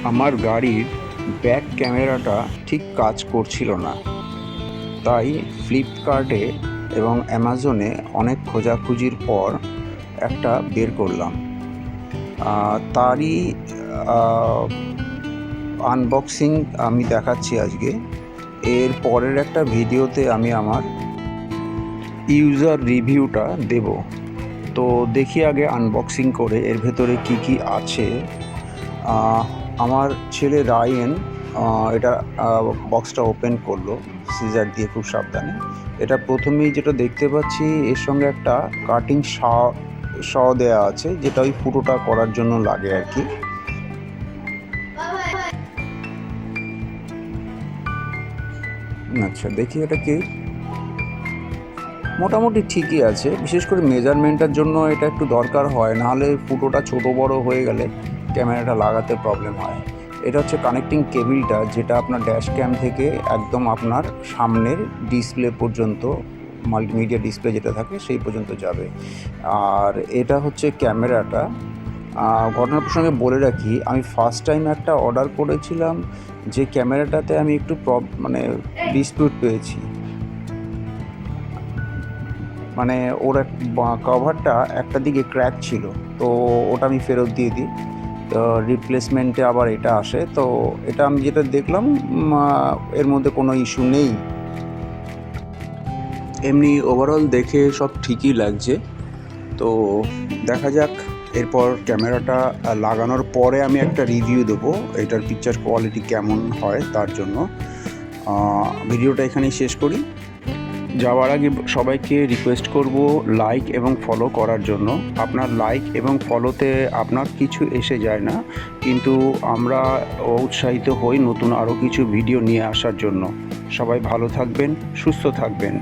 আমার গাড়ির ব্যাক ক্যামেরাটা ঠিক কাজ করছিল না, তাই ফ্লিপকার্টে এবং অ্যামাজনে অনেক খোঁজাখুঁজির পর একটা বের করলাম। তারই আনবক্সিং আমি দেখাচ্ছি আজকে। এর পরের একটা ভিডিওতে আমি আমার ইউজার রিভিউটা দেব। তো দেখি আগে আনবক্সিং করে এর ভেতরে কি কি আছে। আমার ছেলে রায়ন এটা বক্সটা ওপেন করলো সিজার দিয়ে খুব সাবধানে। এটা প্রথমেই যেটা দেখতে পাচ্ছি, এর সঙ্গে একটা কাটিং শ দেওয়া আছে, যেটা ওই ফুটোটা করার জন্য লাগে আর কি। আচ্ছা, দেখি এটা কি। মোটামুটি ঠিকই আছে, বিশেষ করে মেজারমেন্টের জন্য এটা একটু দরকার হয়, নাহলে ফুটোটা ছোটো বড় হয়ে গেলে ক্যামেরাটা লাগাতে প্রবলেম হয়। এটা হচ্ছে কানেক্টিং কেবিলটা, যেটা আপনার ড্যাশ ক্যাম থেকে একদম আপনার সামনের ডিসপ্লে পর্যন্ত, মাল্টিমিডিয়া ডিসপ্লে যেটা থাকে সেই পর্যন্ত যাবে। আর এটা হচ্ছে ক্যামেরাটা। ঘটনা প্রসঙ্গে বলে রাখি, আমি ফার্স্ট টাইম একটা অর্ডার করেছিলাম, যে ক্যামেরাটাতে আমি একটু ডিসপিউট পেয়েছি। মানে ওর কভারটা একটা দিকে ক্র্যাক ছিল, তো ওটা আমি ফেরত দিয়ে দিই। তো রিপ্লেসমেন্টে আবার এটা আসে। তো এটা আমি যেটা দেখলাম, এর মধ্যে কোনো ইস্যু নেই। এমনি ওভারঅল দেখে সব ঠিকই লাগছে। তো দেখা যাক, এরপর ক্যামেরাটা লাগানোর পরে আমি একটা রিভিউ দেবো এটার পিকচার কোয়ালিটি কেমন হয় তার জন্য। ভিডিওটা এখানেই শেষ করি। যাওয়ার আগে সবাইকে রিকোয়েস্ট করব লাইক এবং ফলো করার জন্য। আপনার লাইক এবং ফলোতে আপনার কিছু এসে যায় না, কিন্তু আমরা উৎসাহিত হই নতুন আরও কিছু ভিডিও নিয়ে আসার জন্য। সবাই ভালো থাকবেন, সুস্থ থাকবেন।